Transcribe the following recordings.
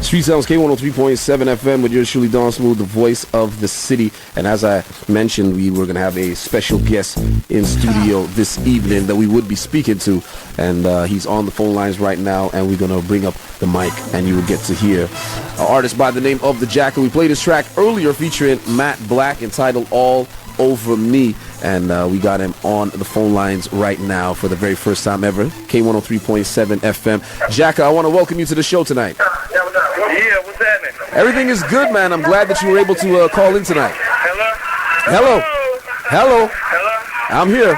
Street Sounds K103.7 FM with yours truly, Don Smooth, the voice of the city. And as I mentioned, we were going to have a special guest in studio this evening that we would be speaking to. And he's on the phone lines right now, and we're going to bring up the mic, and you will get to hear an artist by the name of the Jacka. We played his track earlier featuring Matt Black entitled All Over Me, and we got him on the phone lines right now for the very first time ever. K103.7 FM. Jacka, I want to welcome you to the show tonight. Yeah, what's happening? Everything is good, man. I'm glad that you were able to call in tonight. Hello? Hello. Hello? I'm here.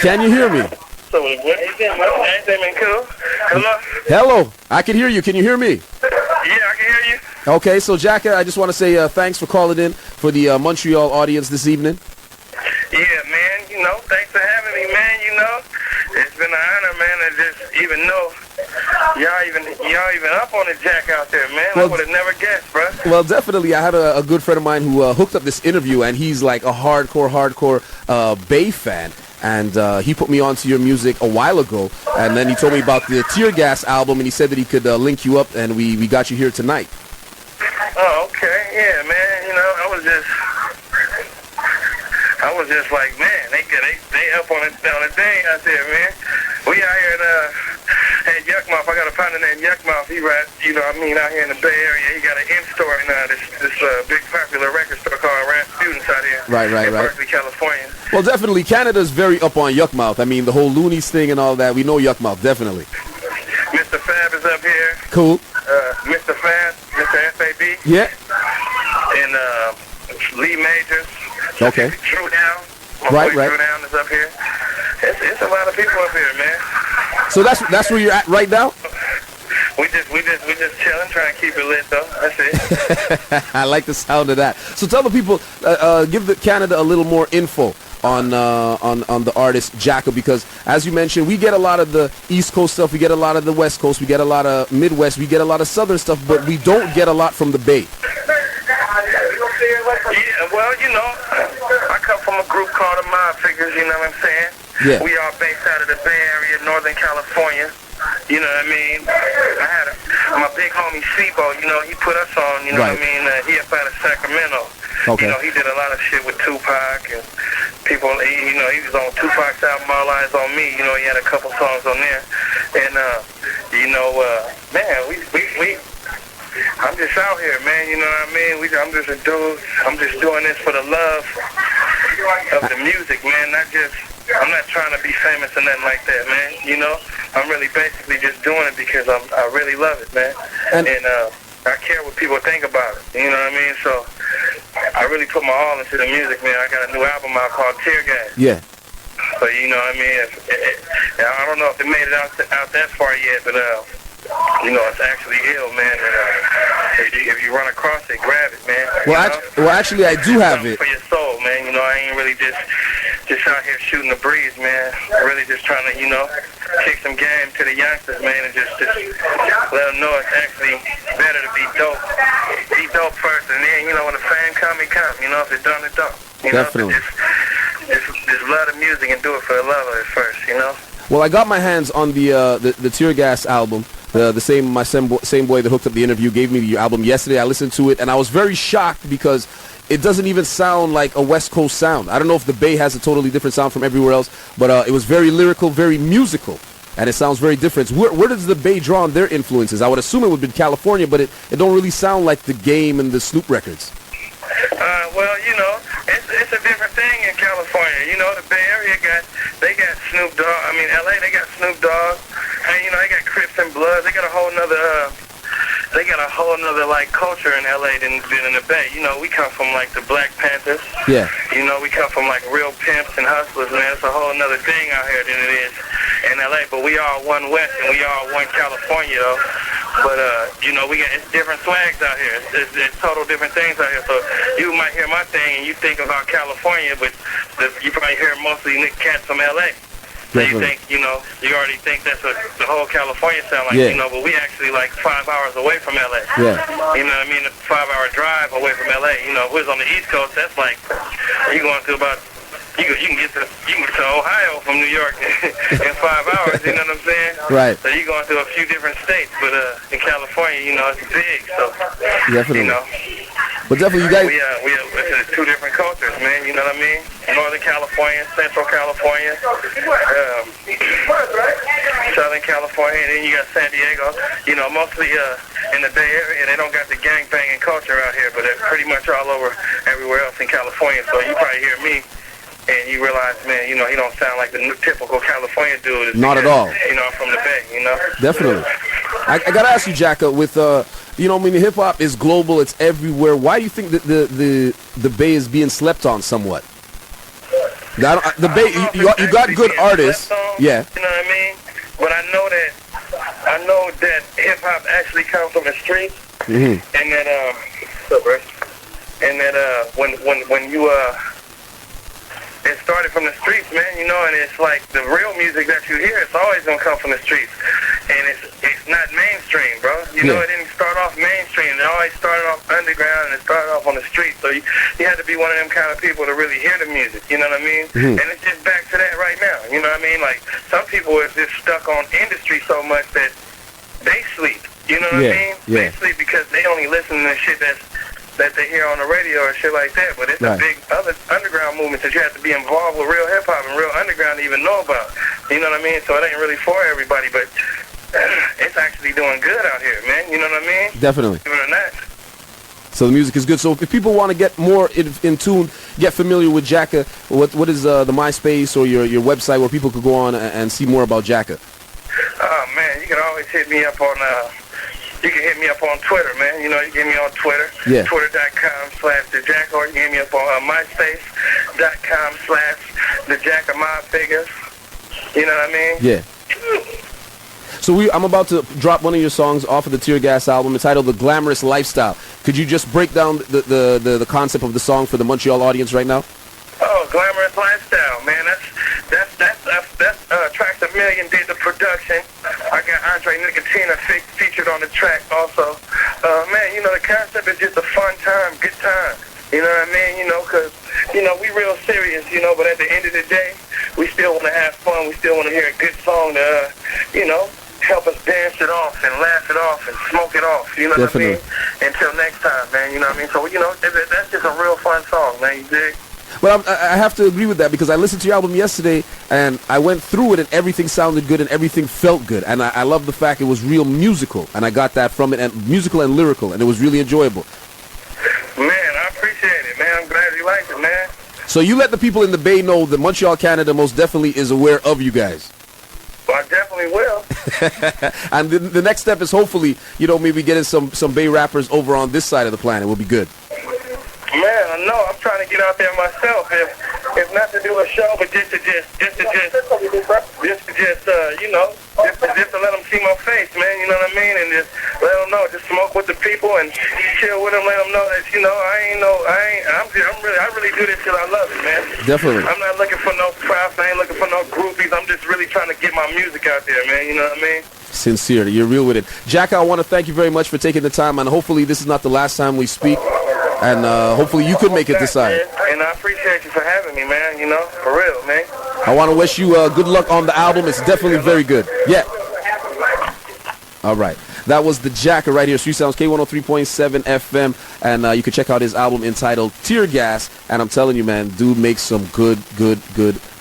Can you hear me? So, everything been cool? Hello? Hello. I can hear you. Can you hear me? Yeah, I can hear you. Okay, so Jacka, I just want to say thanks for calling in for the Montreal audience this evening. Yeah, man, thanks for having me, man, It's been an honor, man, to just even know y'all even up on the Jack out there, man. Well, I would have never guessed, bro. Well, definitely. I had a good friend of mine who hooked up this interview, and he's like a hardcore Bay fan. And he put me onto your music a while ago, and then he told me about the Tear Gas album, and he said that he could link you up, and we got you here tonight. Oh, okay. Yeah, man, I was just like, man, they up on the day out there, man. We out here at Yuckmouth. I got a partner named Yuckmouth. He rides, out here in the Bay Area. He got an in-store in this big popular record store called Students out here. Right. In Berkeley, California. Well, definitely, Canada's very up on Yuckmouth. I mean, the whole Loonies thing and all that. We know Yuckmouth, definitely. Mr. Fab is up here. Cool. Mr. Fab, Mr. FAB. Yeah. And Lee Majors. Okay. Drew Down. Right. Drew Down is up here. It's a lot of people up here, man. So that's where you're at right now? We just chilling, trying to keep it lit though. That's it. I like the sound of that. So tell the people, give the Canada a little more info on the artist Jacka, because as you mentioned, we get a lot of the East Coast stuff, we get a lot of the West Coast, we get a lot of Midwest, we get a lot of Southern stuff, but we don't get a lot from the Bay. Yeah, well, I come from a group called the Mob Figures, you know what I'm saying? Yeah. We are based out of the Bay Area, Northern California. You know what I mean? I had my big homie Sibo, he put us on, you know right. what I mean? He up out of Sacramento. Okay. He did a lot of shit with Tupac and people, he was on Tupac's album, All Eyes on Me, he had a couple songs on there. And, man, we I'm just out here, man, you know what I mean? I'm just a dude, I'm just doing this for the love of the music, man, I'm not trying to be famous or nothing like that, man, I'm really basically just doing it because I really love it, man, and I care what people think about it, you know what I mean? So I really put my all into the music, man. I got a new album out called Tear Gas. Yeah. So, you know what I mean? I don't know if it made it out that far yet, but, it's actually ill, man. And, if you run across it, grab it, man. Well, actually, I do have it. For your soul, man. I ain't really just out here shooting the breeze, man. I'm really just trying to, kick some game to the youngsters, man, and just let them know it's actually better to be dope. Be dope first, and then, when the fame come, it come. If it's done, it's done. Definitely. Just love the music and do it for the love of it first, Well, I got my hands on the Tear Gas album. The same boy that hooked up the interview gave me the album yesterday. I listened to it, and I was very shocked because it doesn't even sound like a West Coast sound. I don't know if the Bay has a totally different sound from everywhere else, but it was very lyrical, very musical, and it sounds very different. Where does the Bay draw on their influences? I would assume it would be California, but it don't really sound like the Game and the Snoop records. Well, it's a different thing in California. The Bay Area they got Snoop Dogg. I mean, LA, they got Snoop Dogg. And, they got Crips and Bloods. They got a whole nother like culture in LA than in the Bay. We come from like the Black Panthers. Yeah. We come from like real pimps and hustlers, man. It's a whole nother thing out here than it is in LA. But we are one West and we are one California, though. But we got it's different swags out here. It's total different things out here. So you might hear my thing and you think about California, but you probably hear mostly cats from LA. So you think, you already think that's what the whole California sound like, but we actually like 5 hours away from LA. Yeah. You know what I mean? A 5-hour drive away from LA. If we was on the East Coast, that's like, you going to about you can get to Ohio from New York in 5 hours. You know what I'm saying? Right. So you're going through a few different states, but in California, you know, it's big. So Definitely. you know. But definitely, you guys. It's two different cultures, man. You know what I mean? Northern California, Central California, Southern California, and then you got San Diego. You know, mostly in the Bay Area, they don't got the gang banging culture out here, but it's pretty much all over everywhere else in California. So you probably hear me, and you realize, man, you know, he don't sound like the typical California dude. Not at all. You know, from the Bay, you know? Definitely. I got to ask you, Jacka, with, you know, I mean, hip-hop is global. It's everywhere. Why do you think that the Bay is being slept on somewhat? The Bay, you got good artists. Yeah. You know what I mean? But I know that hip-hop actually comes from the streets. Mm-hmm. And that, what's up, bro? And that, when you, it started from the streets, man, you know, and it's like the real music that you hear, it's always going to come from the streets. And it's not mainstream, bro. You know, it didn't start off mainstream. It always started off underground, and it started off on the street. So you had to be one of them kind of people to really hear the music, you know what I mean? Mm-hmm. And it's just back to that right now, you know what I mean? Like, some people are just stuck on industry so much that they sleep, you know what I mean? Yeah. They sleep because they only listen to shit that they hear on the radio or shit like that, but it's a big other underground movement that you have to be involved with real hip-hop and real underground to even know about. You know what I mean? So it ain't really for everybody, but it's actually doing good out here, man. You know what I mean? Definitely. Even than that. So the music is good. So if people want to get more in tune, get familiar with Jacka, what is the MySpace or your website where people could go on and see more about Jacka? Oh, man, you can always hit me up on... You can hit me up on Twitter, man. You know, you get me on Twitter. Yeah. Twitter.com/TheJacka, or you can hit me up on MySpace.com/TheJacka Mob Figures. You know what I mean? Yeah. So I'm about to drop one of your songs off of the Tear Gas album entitled The Glamorous Lifestyle. Could you just break down the concept of the song for the Montreal audience right now? Oh, Glamorous Lifestyle, man. That's Tracks A Million did the production. I got Andre Nicotina featured on the track also. Man, you know, the concept is just a fun time, good time. You know what I mean? You know, because, you know, we real serious, you know, but at the end of the day, we still want to have fun. We still want to hear a good song to, you know, help us dance it off and laugh it off and smoke it off. You know Definitely. what I mean? Until next time, man. You know what I mean? So, you know, that's just a real fun song, man. You dig? Well, I have to agree with that because I listened to your album yesterday and I went through it and everything sounded good and everything felt good. And I love the fact it was real musical and I got that from it, and musical and lyrical, and it was really enjoyable. Man, I appreciate it, man. I'm glad you liked it, man. So you let the people in the Bay know that Montreal, Canada most definitely is aware of you guys. Well, I definitely will. And the next step is hopefully, you know, maybe getting some Bay rappers over on this side of the planet will be good. Man, I know. I'm trying to get out there myself. If not to do a show, but just to you know, just to let them see my face, man. You know what I mean? And just let them know, just smoke with the people and chill with them. Let them know that, you know, I really do this because I love it, man. Definitely. I'm not looking for no props. I ain't looking for no groupies. I'm just really trying to get my music out there, man. You know what I mean? Sincerely, you're real with it. Jacka, I want to thank you very much for taking the time, and hopefully this is not the last time we speak. And hopefully you could make it this side. And I appreciate you for having me, man. You know, for real, man. I want to wish you good luck on the album. It's definitely very good. Yeah. All right. That was the Jacka right here. Street Sounds K103.7 FM. And you can check out his album entitled Tear Gas. And I'm telling you, man, dude makes some good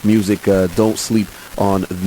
music. Don't sleep on